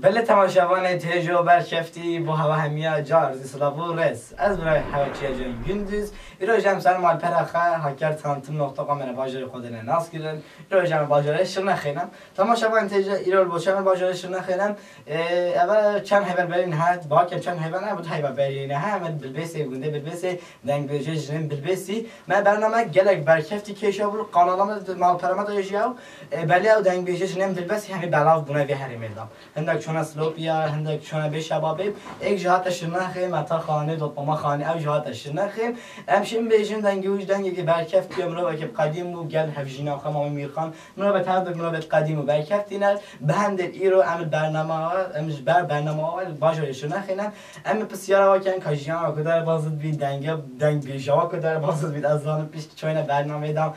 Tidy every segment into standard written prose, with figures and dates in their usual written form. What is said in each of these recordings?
بله تماشاوان تیجو برشفتی با هوا همیا جارزی سلابو رس از برای هوا چیجان gündüz ایروجم سر مال پرخه هاکر تانتم نقطه من باجر خودنه ناس کردن ایروجم باجرش شرنا خیلم تماشاوان تیجو ایرول باشم باجرش شرنا خیلم اول چند هیبر برین هات باکم چند هیبر نبود هیبر برین ها من بالبسی گنده بالبسی دنگ بججن بالبسی ما برنامه گلک برشفتی کیشا بر قناتم مال پرمات ایجاو بله او دنگ بججن بالبسی همین بلاف بونه به هری میدم هندک چون اسلوپیا هندک چون به شبابیم یک جهات شناخیم متا خانه دو ما خانه او جهات شناخیم امشین بیشین دنگی وج دنگی که برکفت یا مرا که قدیم و گل هفجینا خمام میرخان مرا به تابع مرا به قدیم و برکفت اینال بند ایرو عمل برنامه امش برنامه اول باجر شناخینم ام بسیار واکن کاجیان و کدار بازد بی دنگ بیجا کدار بازد بی از آن پیش چون برنامه دام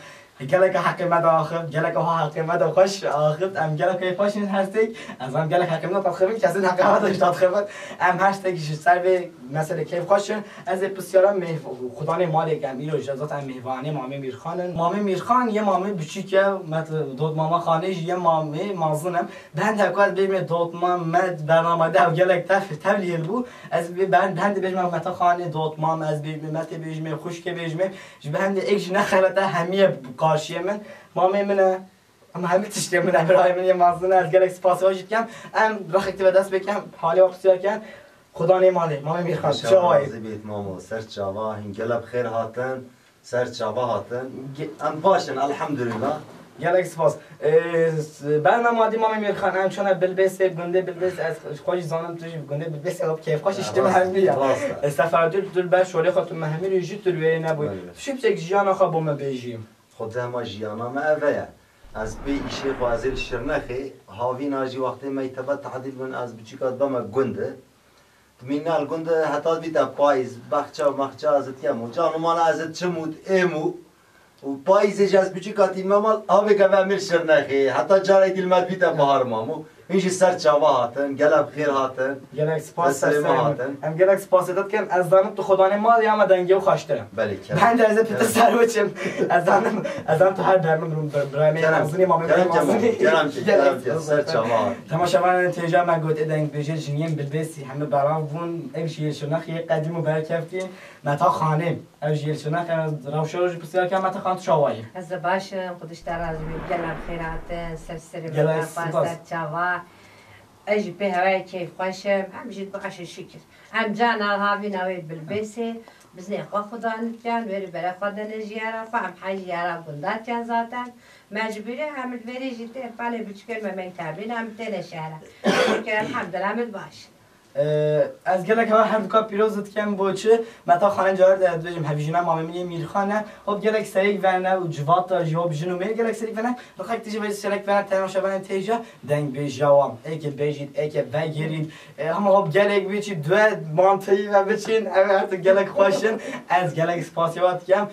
گلک حق مد آخر گلک ها حق مد خوش آخر ام گلک پاشین هستی از ام گلک حق مد آخر کسی حق مد داشت آخر ام هستی که سر به مسئله کیف خوشن از بسیارم خدا نه مالک ام ایرو اجازه ام مهوانی مامی میرخان یه مامی بچیکه مثل دود ماما خانه یه مامی مازنم بند حکایت بیم دود مامد برنامه ده گلک تبلیغ بو از بند بیم متا خانه دود مام از بیم مت بیم خوش که بیم بند ایج نخلته همیه قارشیه من مامی منه اما همه تشتی من برای من یه مازن از گلک سپاس واجد کم ام رخت به دست بکم حالی وقتی کن خدا نه ماله مامی میرخان چاوای بیت مامو سر چاوا هین گلب خیر هاتن سر چاوا هاتن ام باشن الحمدلله گلک سپاس برنامه مامی میرخان ام چون بالبس گنده بالبس از خوش زانم توش گنده بالبس کیف خوش اشتباه همین سفر دل بر شوری خاطر مهمی رو جیت روی نبود شو بسیار جیان آخا بوم بیجیم خود ما جیانا ما اویا از بی ایشی خوازیل شرنخی هاوی ناجی وقتی میتبت تعدیل من از بچیکات بام گنده مینال گنده حتی بیتا پایز بخچا مخچا ازت یمو جانو مال ازت چمود ایمو و پایزش از بچیکاتی مامال آبی که وامیر شرنخی حتی جاری دیل مد بیتا بهار مامو اینجی سر چاوا هاتن گلب خیر هاتن گلک سپاس ام گلک سپاس داد کن از دانم تو خدا نمال یا دنگی و خوشترم بله کم من در از پیت سر وچم از دانم تو هر درم برای مازنی مامی گرم سر چاوا تماشاوان تیجا من گفت دنگ بجه جنیم بالبسی همه برام بون ایشی شناخی قدیم و برکفتی متا خانه ایشی شناخی روشوج بسیار کم متا خانه شوایی از باشم خودش در از گلم خیرات سرسری بپاس چاوا اجي بهواي كيف خوشم هم جيت بقاش الشكر هم جانا هابي ناوي بالبسي بزني خدا نتجان ويري بلا خدا نجيارا فهم حاجي يارا بندات كان ذاتا مجبوري هم الفيري جيت بالي بتشكل ما ميتابين هم تنا شهرا الحمد لله متباش از گلک ها هم کار پیروزت کم بوچه متا خانه جار در دویم هفیجنا مامی میرخانه خب گلک سریک ورنه و جوات تا جواب جنو میل گلک سریک ورنه رخک تیجه باید سریک ورنه تماشاوان تیجه دنگ به جوام ایک بیجید ایک وگیرید اما خب گلک بیچی دو مانتی و بچین هر تو گلک خوشن از گلک سپاسیات کم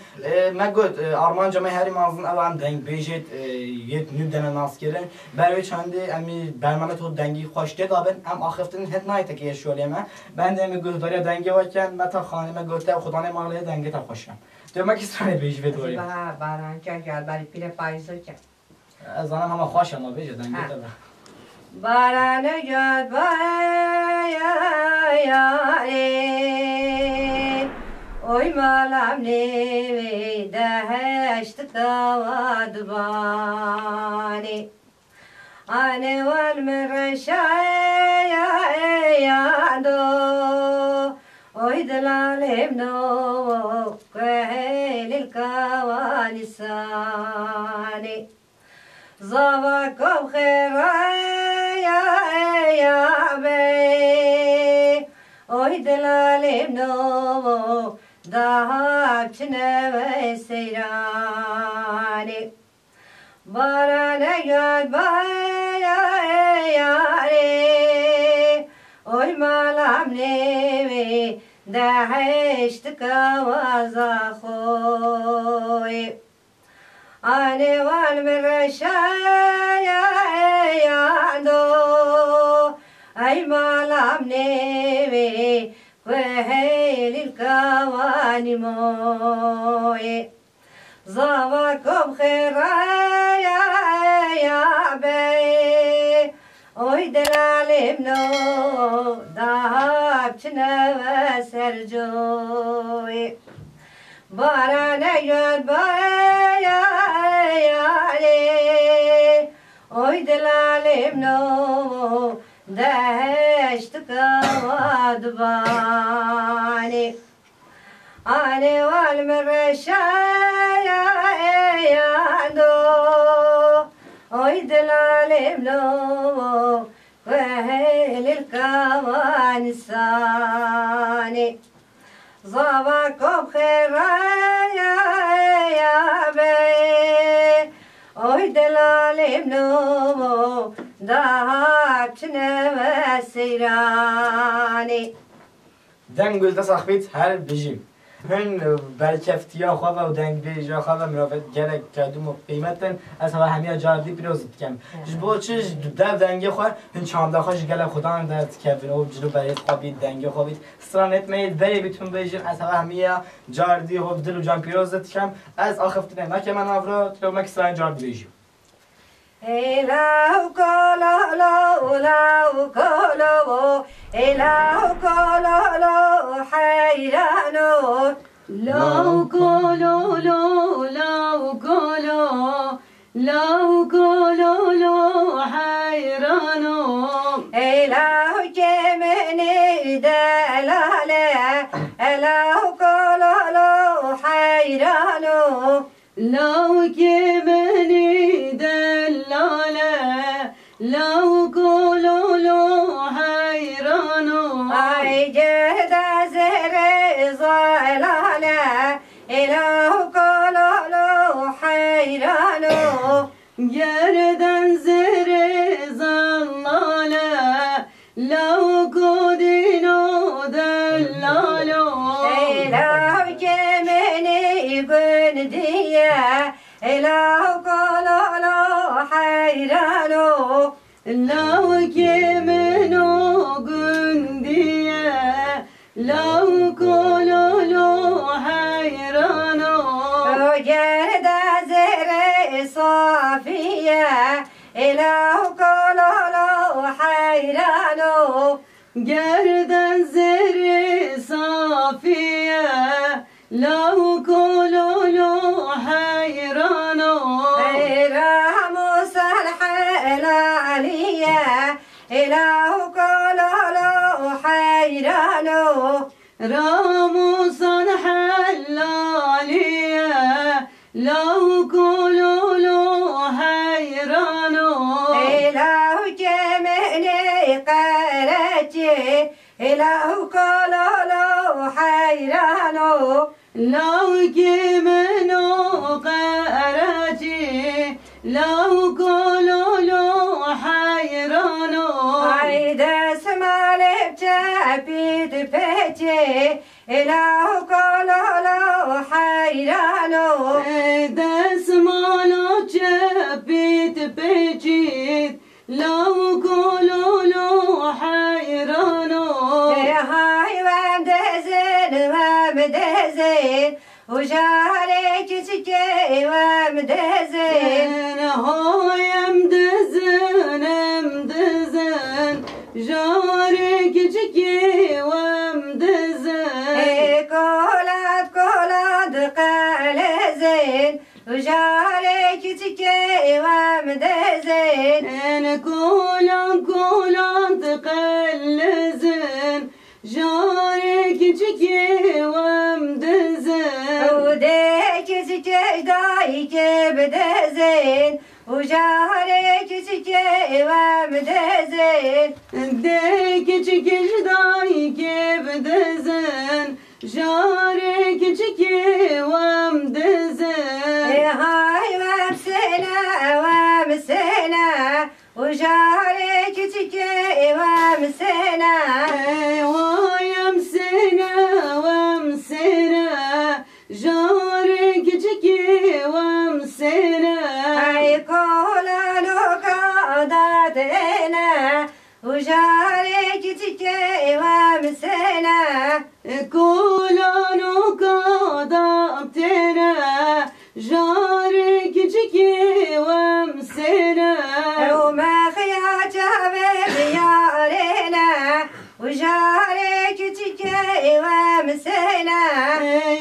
من گفت آرمان جمعه هری مازن او هم دنگ بیجید یه نیم دنه ناس کردن برای چنده امی برنامه تو دنگی خوشته دابن ام آخفتن هت نایت که شولی من بنده میگوید داری دنگی واکن متا خانه من گفته خدا نه ماله دنگی تا خوشم تو ما کس رای بیش بدوری باران که گل باری پیر پاییزو که از آنم همه خوشم بیش دنگی تا باران جاد یاری اوی مالم نیوی دهشت دواد بانی آنی والمرشای یادو اوی دلالم نو کهل الکوالسانی زواکم خیرای یابی اوی دلالم نو دهاب چنوی سیرانی باران یاد یاری اوی مالم نیوی دهشت کوازا خوی آنی والمرشای یادو ای مالم نیوی وهیل الکوانی موی زواکم خیرای یا بی oy delalim no dahap çınava sercoy barana yar bayare oy delalim no deşt kavadbani ane val merşaya yando oy delalim no وهل الكوان الثاني صباكم خير يا بي oy delalim no dahapçına vesirani دنگ گلده ساخبیت هر بجیم هن برکفتیا خواه و دنگ بیجا خواه و مرافت گرک کدوم و قیمتن از همه جاردی پیروزید کم جبو چش دو دنگی خواه هن چامده خواه جگل خودان درد کبین و جلو برید خوابید دنگی خوابید سرانت مید بری بیتون بیجیم از همه جاردی و دل و جان پیروزید کم از آخفتنه نکه من آورا تلو مکسران جاردی بیجیم Elahu kolo lo lahu kolo elahu kolo lo hayrano lahu kolo lo lahu kolo lahu kolo lo hayrano elahu cemeni delale elahu kolo lo hayrano lahu cemeni delale lahu kolo lo hayrano ay cehda zere zalale elahu kolo lo hayrano yerden zere zallale lahu kodino delalo elahu cemeni gündiye elahu kolo lo hayrano lahu kemeno gundiye lahu kolo lo hayrano cerda zere safiye elahu kolo lo hayrano gerden zerre safiye lahu kolo lo hayrano ramu salhala aliye elahu kolo lo hayrano ramusan halaliye lahu kolo lo hayrano elahu cemeni qareci elahu kolo lo hayrano lahu kemeno qaraci lahu kolo lo hayrano ayda smalep çapit peçe elahu kolo lo hayrano desmalo çepit peçit lahu kolo lo hayrano hayvan dezin vam dezin ujare küçüke vam dezin hoyam dezin em dezin jare küçük vam dezin kolat kolat qalezin ujare küçüke vam dezin en kolan kolan tıkallezin jare küçük vam dezin ude küçüke dayke bedezin ujare küçüke vam dezin de küçük jday kebdezin jare küçük vam dezin hayvan sena vam sena ujare küçüke vam sena ويم سنة وم سنة جاري كجكي وم سنة ay kolano kadatena ujare küçüke vam sena كولانو كادبتنا جاري كجكي وم سنة وما خيا جابه وجاري كتكي ومسينا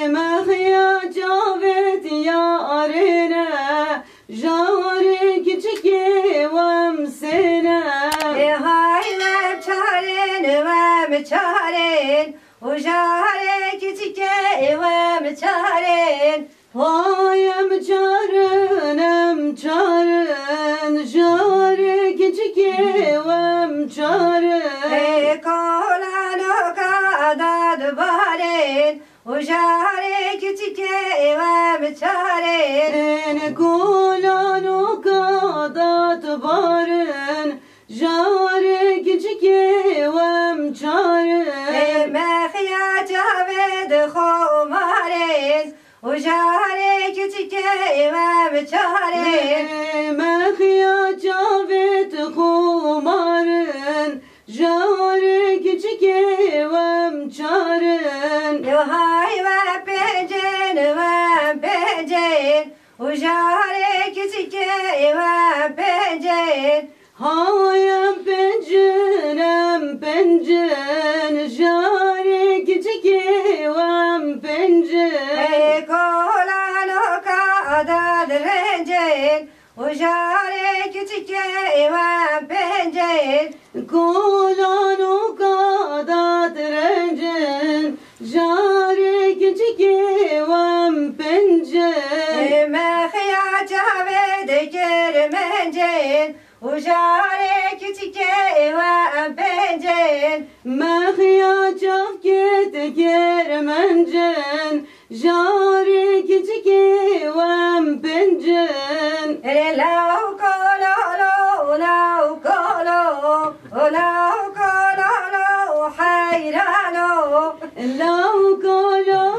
مخيا جابت يا أرينا جاري كتكي ومسينا هاي ومشارين ومشارين وجاري كتكي ومشارين هاي مجارن مجارن جاري كتكي ومجارن كولانو قاداد بارين وجاري كتكي ومشارين كولانو قادات بارن جاري كتكي ومجارن ما خيا جابد خمارين وجاري كتكي ومشارين مخيا جابت خمارن جاري كتكي ومجارن هاي وبيجين وبيجين وجاري كتكي وبيجين هاي بنجن بنجن جاري كتكي ومبنجن كولانو قاداد رنجين وجاري كتكي وبيجين كولانو قادات رنجن جاري كتكي ومبنجن ما خيا جابد كرمنجين وجاري كتكي وبيجين مخيا جافكت كرمنجن جاري كتكي ومبنجن لو كولو لو كولو لو كولو لو حيرانو لو كولو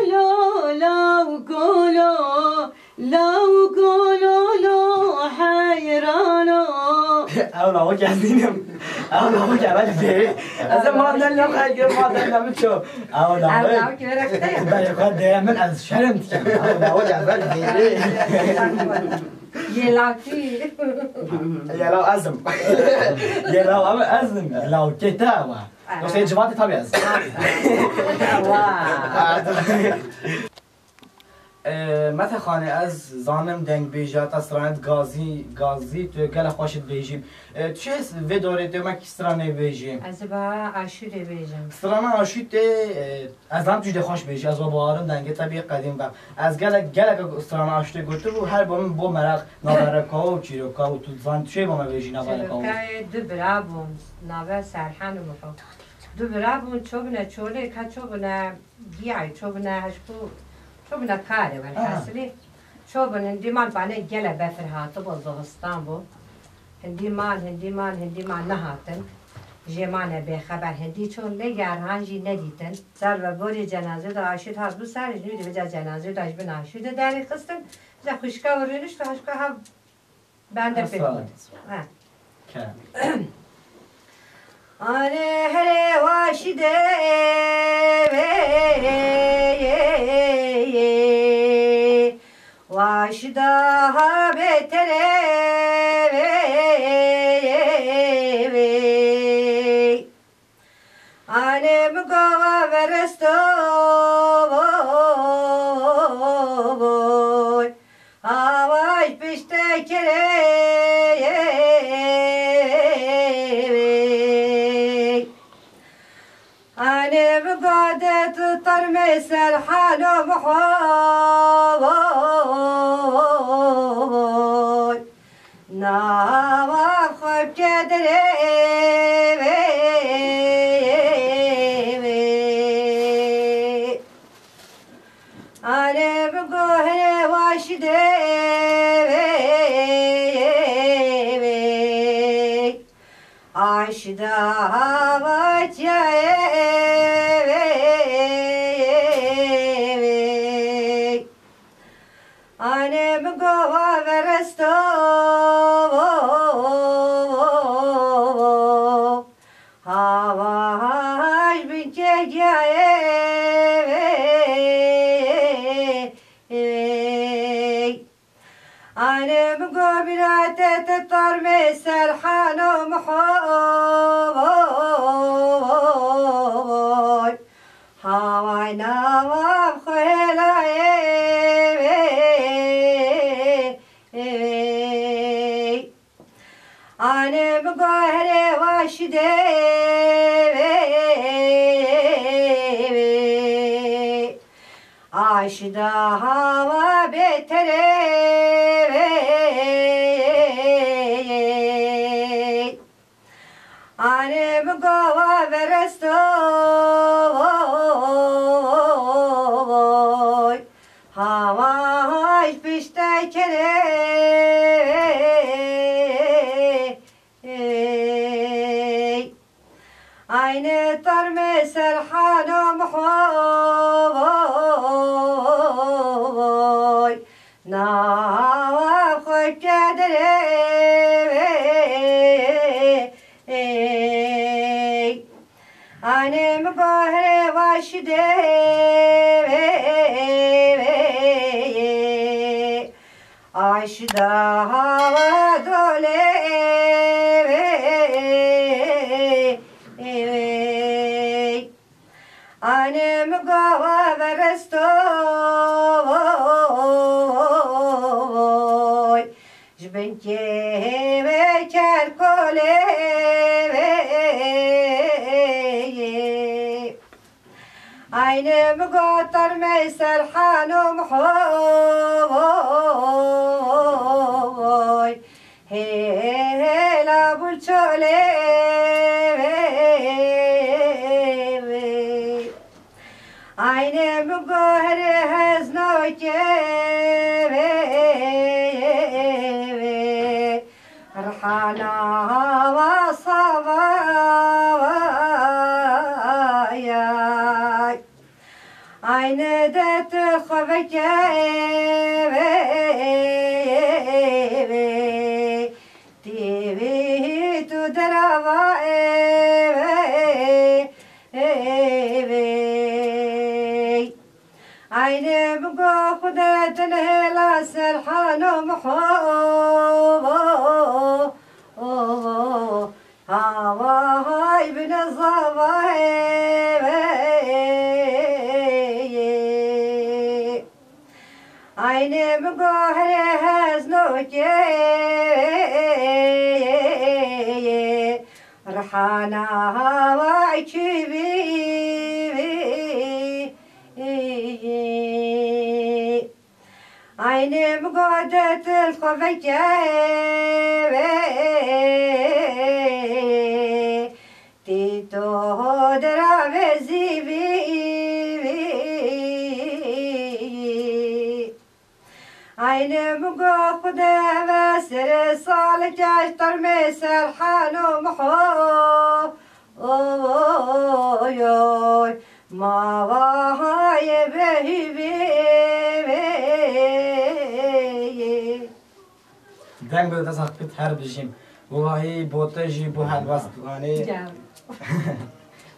لو كولو لو كولو لو حيرانو اولا هو جازينم اولا هو جابت بي از ما دلنا خير ما دلنا بتشو اولا أو هو كبرك باي قد من از شرمت اولا هو جابت بي يلاكي يا لو ازم يا لو ازم لو كتاوا لو سي جماعتي طبيعي ازم متى خانه از زانم دنگ بیجات استرانت گازی تو گل خوشت بیجیم چه و دوره تو مکی استرانه بیجیم از با عاشوره بیجم استرانه آشوت از هم جوده خوش بیجی از بابارم دنگ طبیعی قدیم با از گل استرانه آشوت گوته بو هر با مرق نابرکا و چیروکا و تو زان چه با ما بیجی نابرکا و دو برابون ناوه سرحان و مفا دو برابون چوبنه چوله که چوبنه گیای چوبنه هشکو چوبنه کاره من حاصلی چوبنه هندیمان بانه گله بفرهاتو با زغستان بو هندیمان نهاتن جمانه به خبر هندی چون لگرهان جی ندیدن سر و گوری جنازه دا عاشد هاز بو سرش نویده بجا جنازه داش بنا عاشده داری خستن بجا خوشکا و رینش تو هشکا ها بنده بکنید آره هره واشده واشده ها بهتره آنه مگاوا برستو آواش پشته کره آنه مگادت ترمي سرحان ومحوال ناوا خوب كدري أنا بقول واشدي عشدا وجاي أنا بقول برستو هواش بجاي أنا مقابلة تطر من سرحان ومحوال واشده آشدا هوا بهتره آنم گوا برستوی هواش پشته کره aynı tarme serhanım hoy na hoy kadere aynı mugahre vaşide aşda hava dole annem gava verestoy jbenke ve kerkole annem gatar meser hanum hoy hela bulçole aynı mügahre heznake rhana ve savaya aynı de tıkhveke tivi tu derava aynı bu kudetin hela serhanum hava ibn zavay aynı bu gahre haznoke rhana hava içibi aynı mugadet الخفية تيتو درا بزيبي aynı mugadet vesir salih yaştar mesel hanum oy oy mavahaye behibi دنگ به دست حقیقت هر بجیم والله بوتجی بو هلبستوانه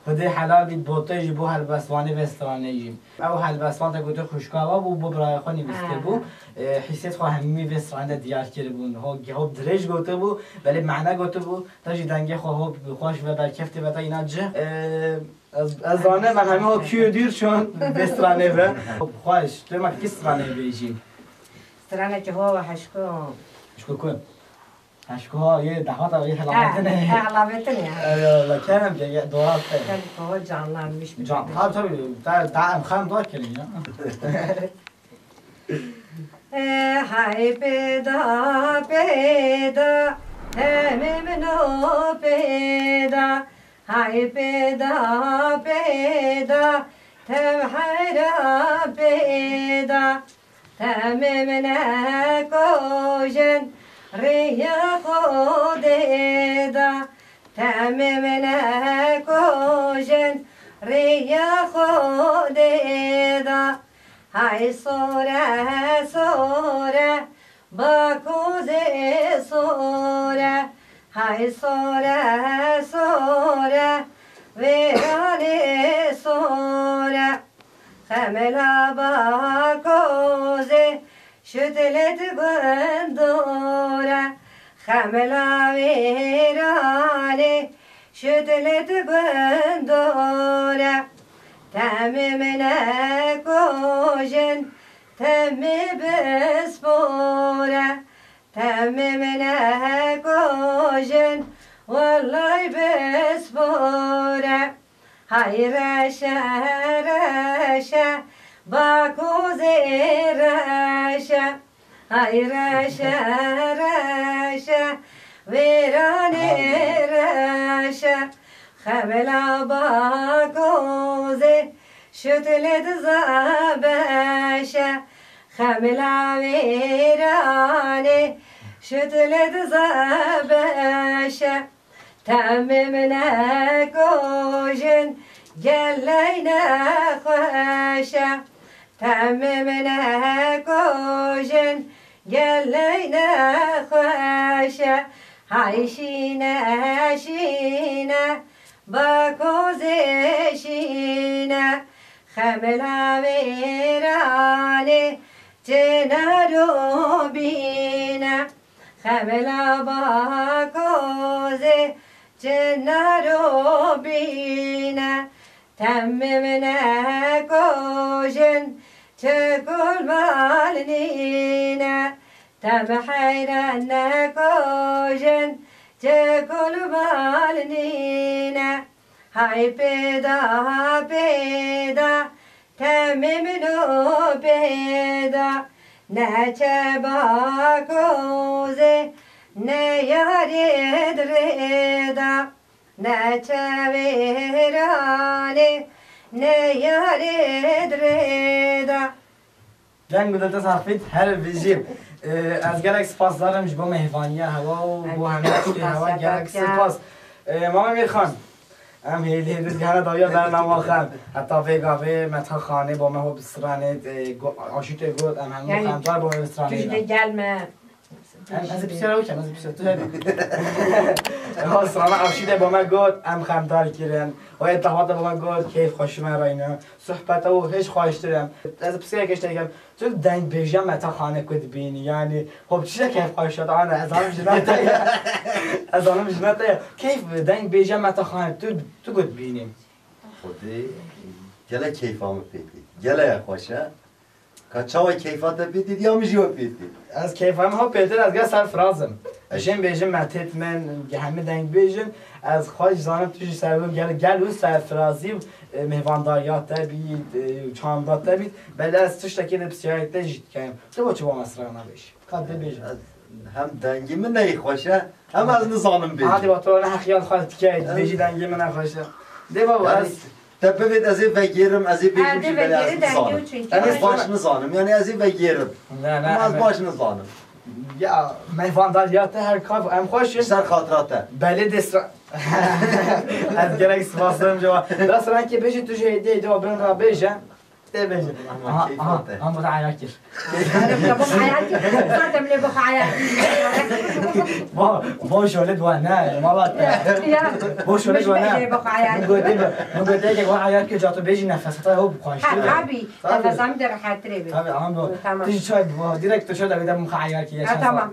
خدای حلال بید بوتجی بو هلبستوانه وستوانه جیم او هلبستوان تا گوته خوشکاوا بو بو برای خونی بسته بو حسیت خو همی وستوانه دیار کرده بون ها گهاب درج گوته بو ولی معنی گوته بو تاجی دنگ خو خوش و برکفته و تا اینا جه از آنه من همه ها کیو دیر چون وستوانه و خوش تو ما کس وانه بیجیم استرانه که هو حشکم شكون كون هشكوها يه دعوات غير حلقتنا حلقتنا ايوه كان بيجي دورات كان هو جانان مش جان طب طب تعال خام دور كلمه هاي بيدا بيدا هممنو بيدا هاي بيدا بيدا تمحرا بيدا تممنا كوجن ريا خوديدا تممنا كوجن ريا خوديدا هاي صورة صورة باكوزي صورة هاي صورة صورة ويراني صورة خملا باكوزي شتلت بندورة خملا ويراني شتلت بندورة تممنا كوجن تم بسبورة تممنا كوجن والله بسپوره های رشه رشه باکوزی رشه های رشه رشه ویرانی رشه خبلا باکوزی شتلت زبشه خبلا ویرانی شتلت زبشه تمم نکوشن گلی نخوشه تمم نکوشن گلی نخوشه های شینه شینه با کوزه شینه خملا ویرانه جنرو بینه خملا با کوزه جنرو بینه تمم نکوشن تکل مالنینه تم حیران نکوشن تکل مالنینه های پیدا پیدا تمم نو پیدا نه چه با کوزه نه یاری دردا نه چه ویرانی نه یاری دردا جنگ بوده تصافیت هر بجیم از گلک سپاس دارم با مهوانی هوا و با همه چی هوا گلک سپاس ماما میرخان ام هیلی روز گهره دایا در نماخم حتی ویگاوه متا خانه با مه بسرانه آشیت گود ام همون خمدار با مه بسرانه تجده گلمه از بسیار اوچم از بسیار تو هبی سرانه آشیت با مه گود ام خمدار کردن و اتحاد با مه گود کیف خوش من راینا صحبت او هیچ خواهش دارم از بسیار کشته گم تو دنگ بیجم متا خانه کد بینی یعنی خب چیزا کیف خواهش شد آنه از آنم جنته از آنم جنته کیف دنگ بیجم متا خانه تو کد بینیم خودی گله کیفام پیدی گله خوشه کچاوی کیفات پیدید یا میجیو پیدید از کیفام ها پیدید از گه سرفرازم اشین بیجم متت من همه دنگ بیجم از خواهش زانم توش سربم گل و سرفرازی و مهوانداریات بید چاندات بید بله از توش تکی بسیاری تجید کنیم تو با چه با مسرح نبیش قد بیجم هم دنگی من نی خوشه هم از نزانم بیجم هادی با تو نه خیال خواهد تکید بیجی دنگی من نخوشه ده بابا از تببید از این بگیرم از این بیجم شی بله از نزانم از باش نزانم یعنی از این بگیرم نه از باش نزانم یا مهوانداریات هر کار ام خوشه سر خاطراته بله دسترا از گلک سپاس دارم جواب دسترا که بیجی تو جهیده جواب برن را بیجم ده بیجم هم بود عیاک کش با شوله دوانه مالات با شوله دوانه مگوده که با عیاک که جاتو بیجی نفستا هو بخواهش حبی نفسم در خاطره بی طبعا هم با تیجی چای دیرکت شده بیدم مخ عیاکی تمام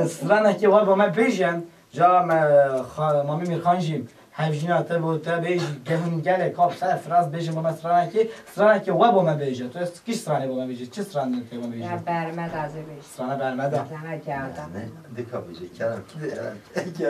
سرانه که با من بیجم جا مامی میرخانجیم هفجینات بود بیجی گهون گله کاب سر فراز بیجی با من سرانه که با من بیجی تو کیش سرانه با من بیجی چه سرانه تو با من بیجی برمد از بیجی سرانه برمده زنه کردم دیکا بیجی کردم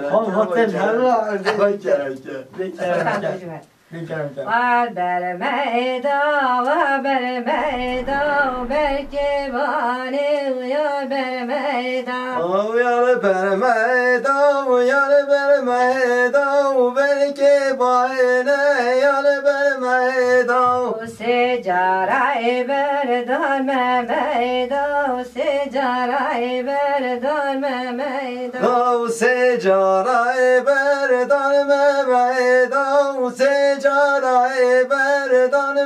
هاتل هلا کردم و بر میدا و بر میدا بر کبانه و یا بر میدا و یار بر میدا و یار بر میدا و بر کبانه یار بر میدا و سجاره بردان میدا و سجاره بردان میدا و سجاره بردان میدا و سجاره بردان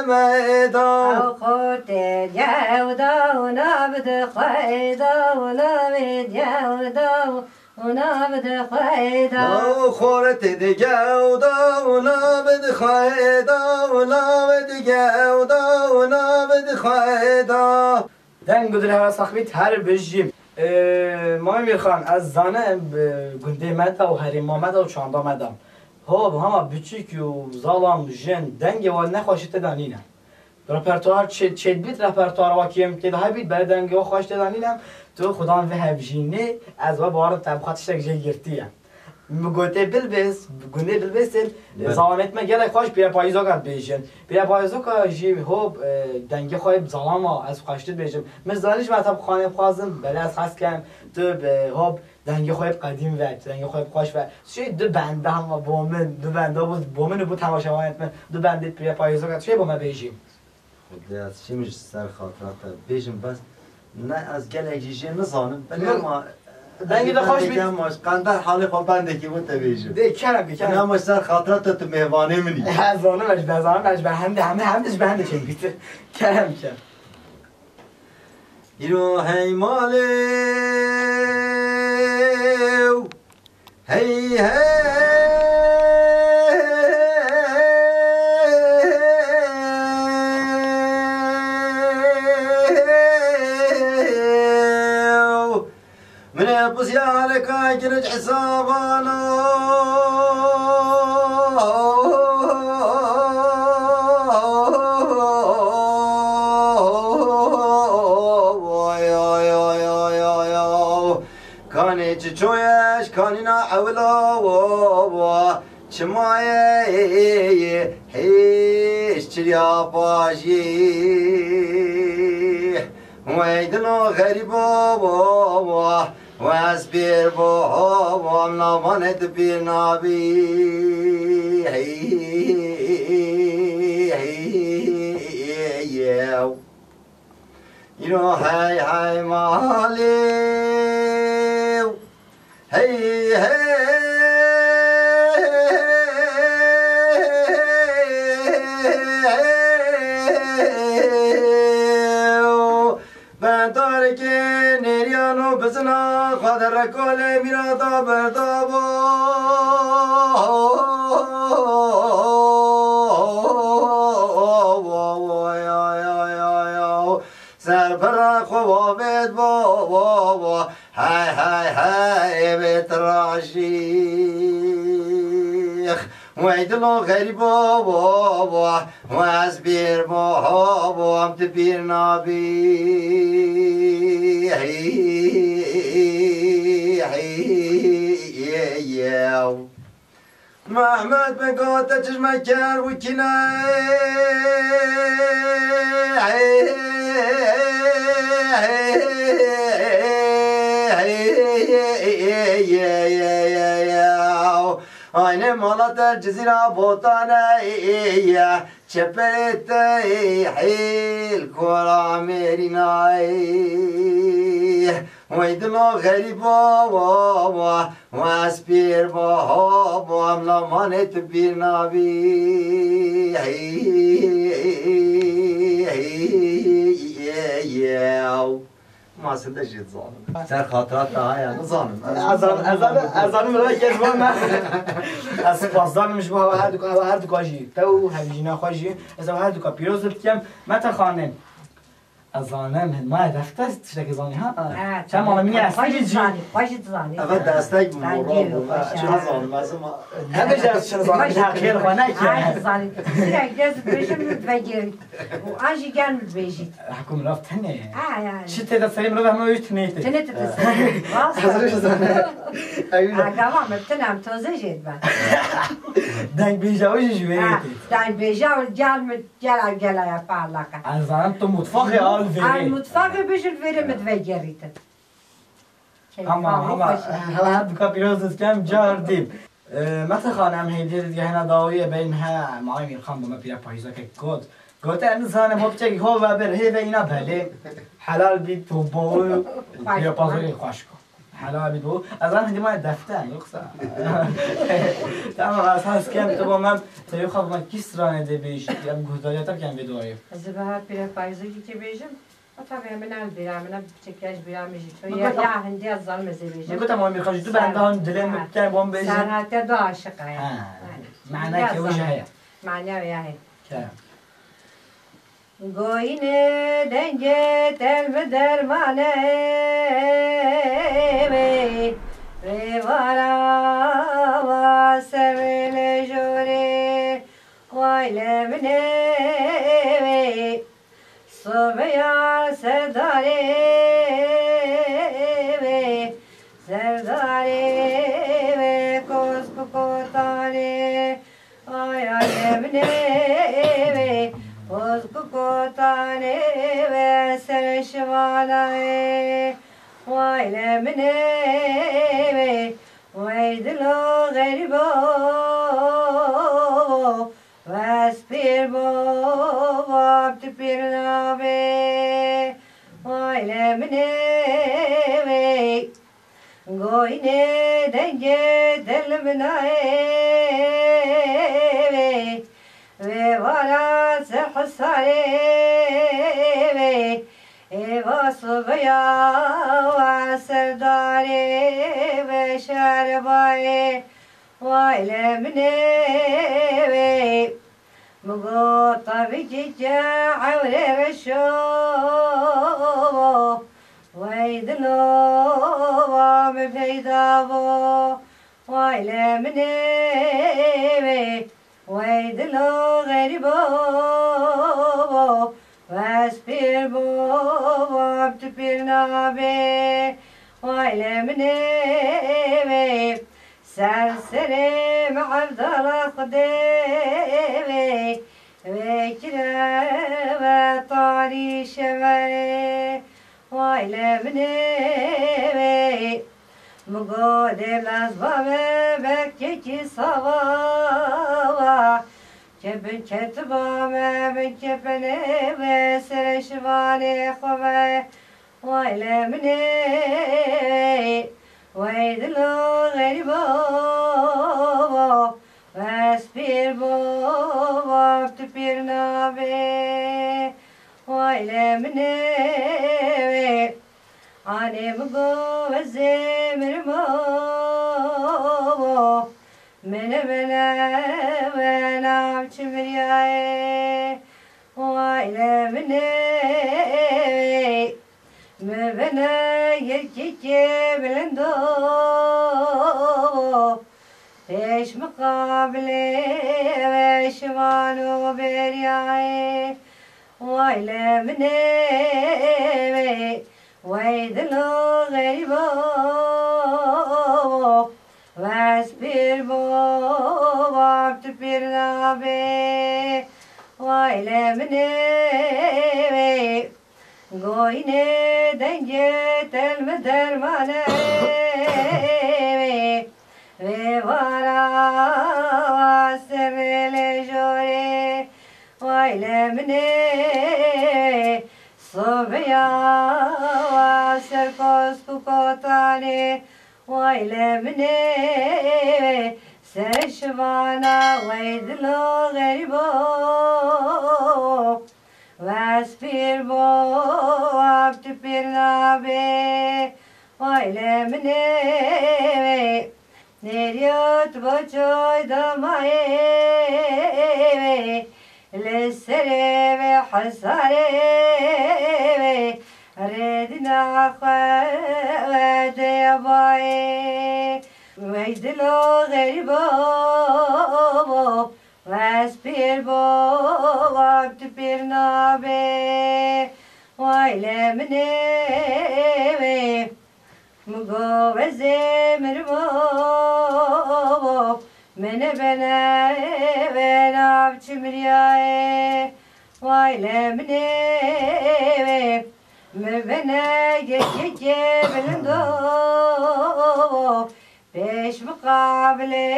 میدا او خورد یودا و نبد خیدا و نبد یودا و نبد خیدا او خورد یودا و نبد خیدا و نبد یودا و نبد خیدا دنگ گدر هوا ساخبیت هر بجیم ما میخوان از زانه گنده مدا و حریم مدا و چاندا مدام هو همه بچیک و زالام جن دنگ و نخواشته دانینه رپرتوار چه بیت رپرتوار واکیم که ده بیت برای دنگی و خوش دادنینم تو خدا و هبجینه از و بارم طبقاتش تک جای گرتیه مگوته بلبس گونه بلبسن زامت ما گله خوش بیا پاییزا کرد بیشن بیا پاییزا که جی هوب دنگی خواب زلاما از خوشت بیشم مزدانش مطب خانه خوازم بله از خاص کم تو به هوب دنگی خواب قدیم و دنگی خواب خوش و چه دو بنده هم و بومن دو بنده بود بومن بود تماشاوانت من دو بنده بیا پاییزا کرد چه با ما بیشیم خود از چی میشه سر خاطرات بیشم بس نه از گله جیجه نزانم ولی ما دنگی ده خوش بید قندر حال خواب بنده که بود بیشم ده کرم نه ما سر خاطرات تو مهوانه منی از آنه مش بزنم مش به همش به چه بیت کرم ایرو هی مالیو هی من بزيارك اجرج حسابنا كاني تشويش كاني نعولا ووا شماي هيش تريا باجي ويدنا غريبا ووا واسبير ووا منامانت بير نابي ياو ينو هاي ماليو هي بندار که نریانو بزنا خادر کل میرادا بردابا سر پر خوابت بابا های بتراشیخ ويدلو غريب بابا واسبير بابا ام تبير نابي ياو محمد بقاطة تجمكر aynı malater cizira botana iya çepete hil kora merinay ويدنا غريبا بابا واسبير بابا املا مانت بيرنابي ياو ما صدق شيء ظالم سر خاطرات هاي انا ظالم ازانم برای کشور من از پاسدار مش با هر دو کاجی تو همینا خوشی از هر دو کا پیروز بکم مت خانم ازانم ما دفتر تشتکی زانی ها چه ما می اصلی زانی اول دستک مورا چه زانم از ما همه از چه زانم تغییر خانه که زانی سیرک دست بشم بگیر و آنجی گرم بيجيت حكم رفت هني يعني شت هذا سليم ربع ما يتنيت تنت تسلم ايوه كمان بتنام توزيجت بعد دنگ بیجاوی جویی دنگ بیجاو جال يا بالك از آن تو مطفاقی آل وری المطفاق بيجي وری متوجريت اما هر دو پیروز کم جاردیم مثلا خانم هیدی دیگه داویه بین ها معای میرخان با ما پیرا پاییزا که گفت انسان مبتدی هو و بره و اینا بله حلال بید تو بو یا پازوری خوش کن حلال بید بو از آن هدی ما دفتر یکسا تمام از هست کم تو با من تیو خواب ما کس رانه ده بیش یا گذاریاتر کم بدواریم از بهار پیرا پاییزایی که بیشم طبعا من بیرم من بچکش بیرم میشه تو یا هندی از ظالم زیبیش میگم تمام میخوای تو بنده هان دلم میکنم بام بیش سرحت دو عاشقه معنی که وجهه معنی ویاه که گوینه دنگه تلم درمانه وی وارا و سویل جوره وای لبنه صبيا سرداري سرداري كوس كوكوتاني آي آي مني كوس كوكوتاني سرشواناي واي لمني ويدلو غريبو واسبير بو بتبيرنابي واي لمني goyne denge delmnae ve vara zehsare ve evasbya serdare ve şerbaye vay lemne ve mugo tabi avre reşo ويدلو ومفيدابو ويلمني ويدلو غريبو واسبيربو وابتبيرنابي ويلمني سرسري مع عبدالله خديوي وكرا وطاري شمالي وای لبنی مگود لازبام بکی سوا کبن کتبام بن کبنه و سرشوانی خواه وای لبنی وای دلو غریبا و اسپیر بو وقت پیر نابه وای لبنی Anem gözümür mo mene venam çimriye vay lemne me vene yerkike bilendo peş mukabele ve şivanu beriye vay lemne ويدلو غريبو واسبيربو وابتبيرنابي ويلمني قويني دنجي المدرماني ويوارا واسر لجوري ويلمني صبيا وسركوس كوكوتاني ويلمني سرشوانا ويدلو غريبو واسبيربو وابتبيرنابي ويلمني نريوت بوچوي دمائي لسري وحساري ردنا خواد باي ويدلو غريبو واسبير بو وابتبيرنابي ويلمني مقو وزمر بو من بنا بچمرياي ويلمني مبنى بلندو بيش مقابلي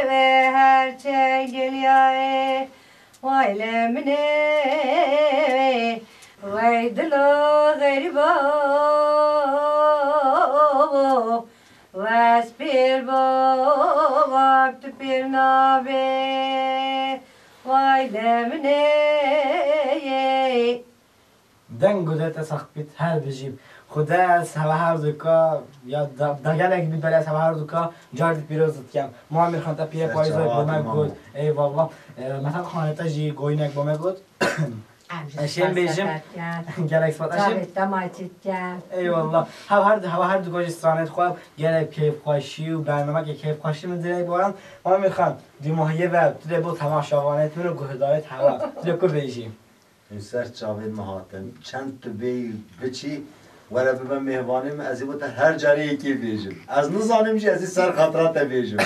وهر تنجلياي ويلمني ويدلو غريبو واسبيربو وابتبيرنابي ويلمني دنگ گذشته سخت بیت هر بجیم خدا از هر دوکا یا دگل اگه بیت از هر دوکا جارد پیروزت کم ما میخوام تا پیه پایزای بومه گود ای والله مثلا خانه تا جی گوینک بومه گود اشیم بیجیم گلک سپات اشیم ای والله هر دوکا جسترانت خواب گلک کیف خواشی و برنامه که کیف خواشی من دیره بارم ما میخوام دی ماهیه و تو دی بود تماشاوانت منو گهدارت هوا تو دی کو بیجیم سر چاوید مهاتن چند تو بی بچی ولی به مهوانیم از این هر جاری یکی بیجم از نزانیم چی از این سر خاطرات بیجم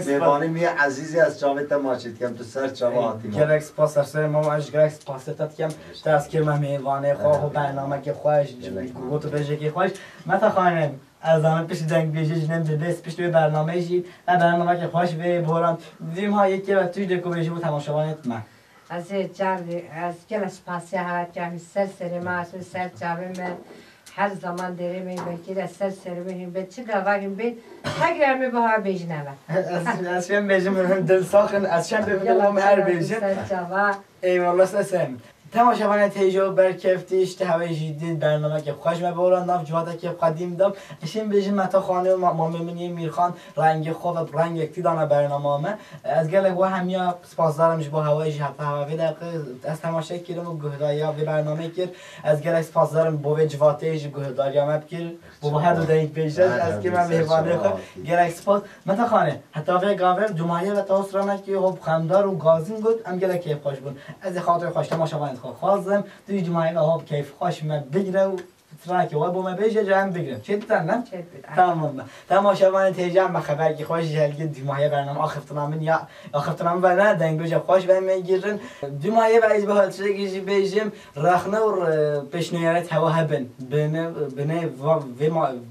مهوانیم یه عزیزی از چاوید ماچید کم تو سر چاواتی ما گلکس پاس سر ما اش گلکس پاس تات کم دست کرم مهوانه خواه و برنامه که خواهش گوتو بشه که خواهش متا خانم از آن پیش جنگ بیجی نم به دست پیش توی برنامه جی و برنامه که خواهش به بوران دیدیم ها یکی و توی دکو بیجی و تماشاوانت من از جاری از گلس پاسی ها که سر ما سر جاری من هر zaman derimi belki de serserimi ben çıkarım ben tekrar bahar bejneme. از شم بیجم دل ساخن از شم ببینم هر بیجم eyvallah sen. تماشاوان تیجو برکفتی اشتهایی جدید برنامه که خوش مبارن ناف جواده که قدیم دم اشین بیشین متا خانه و مامنی میرخان رنگ خوب رنگ اکتیدانه برنامه از گله و همیا سپاسدارم با هوای جهت هوای دقیقه از تماشا کردم و گهداریا به برنامه کرد از گله سپاسدارم با جواته ج گهداریا مب کرد با هر دو دنگ بیشتر از که من مهمانه خود گله سپاس متا خانه حتی و گاور جمعه و تاسرانه که خوب خمدار و گازین بود ام گله که خوش بود از خاطر خوش تماشاوان خواستم توی جمعه ها کیف خوش من بگیره و تراکی و با من بیشه جمع بگیرم چه بتنم؟ تمام تماشاوان تیجم به خبر که خوش جلگی جمعه برنامه آخفتنامه یا آخفتنامه و نه دنگ بیشه خوش و میگیرن جمعه و از به حال چیزی بیشم رخنه و پیشنهاد هوا هبن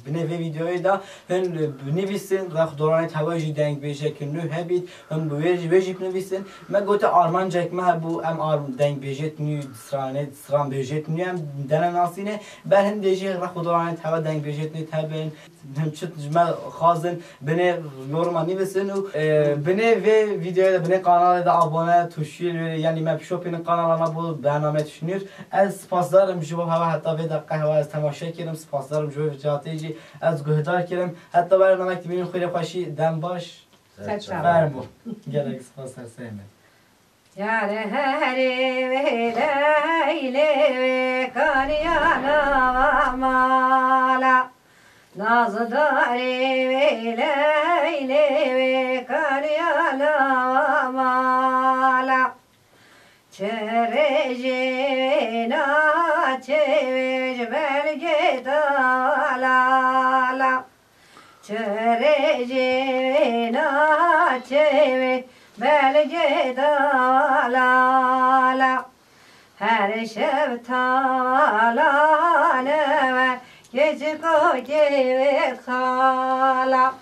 بنه ویدیوی دا هن بنویسین رخ دوران هوای دنگ بیشه که نو هبید هم بیجی بنویسین ما گفت آرمان جک ما بو ام آرم دنگ بیشه نو سران بیشه نو ام دن ناسینه بر هم دیجی رخ دوران هوا دنگ بیشه نو تبن هم چت جمع خازن بنه یورما نویسین و بنه ویدیو بنه کانال دا abone تشکیل یعنی ما شوپین کانال ما بود برنامه تشنیر از سپاسدارم جواب هوا حتی به دقیقه هوا از تماشا کردم سپاسدارم جواب جاتیجی از گهدار کردم حتی برنامه که ببین خیلی خوشی دم باش فرمو گلک سپاس سرسیمه یاره هری لیلی کاریانا و مالا نازداری لیلی کاریانا و مالا چرجینا چویج بلگی دالالا چرجینا چویج بلگی دالالا her şev talane ve gece koyge kala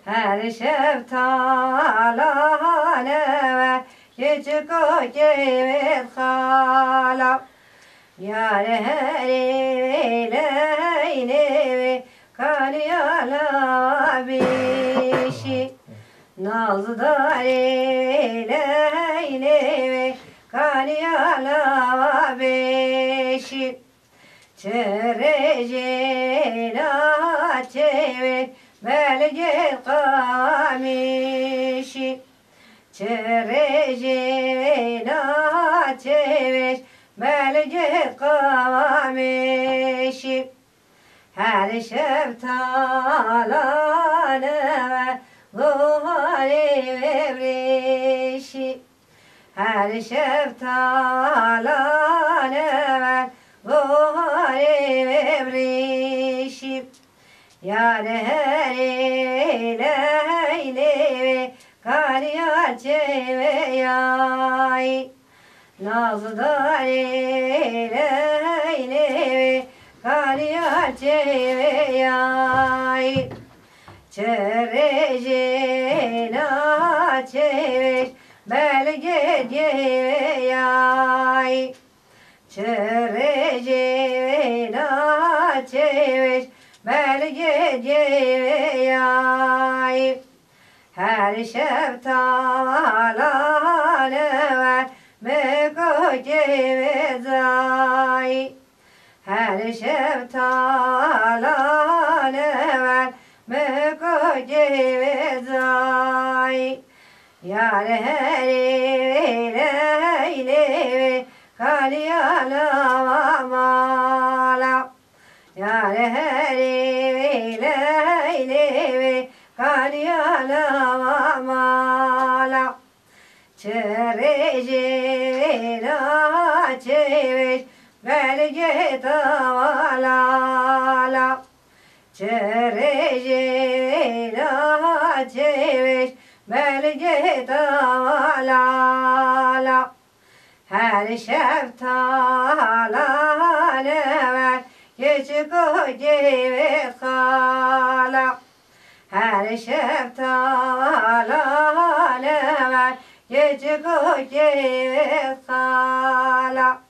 her şev talane ve gece koyge kala yare leyle kaliyala bişi nazdare leyle kaliyala beşi çerecena çevir belge kamişi çerecena çevir belge kamişi her şeftalane zuhari vebrişi her şeftalane zuhari vebrişi yâre leyle kariyal çeveyay nazdarı leyle kariyal çeveyay çerecena çevir belge diyay çerecena çevir belge diyay her şeftalane ver mekocevezay her şeftalane ver mekocevezay yâre leyle kaliyala mala yâre leyle kaliyala mala çerecena çeviş belge tavala Çerejela çeviş belge tavala Her şeftala never küçük o gibi kala Her şeftala never küçük o gibi kala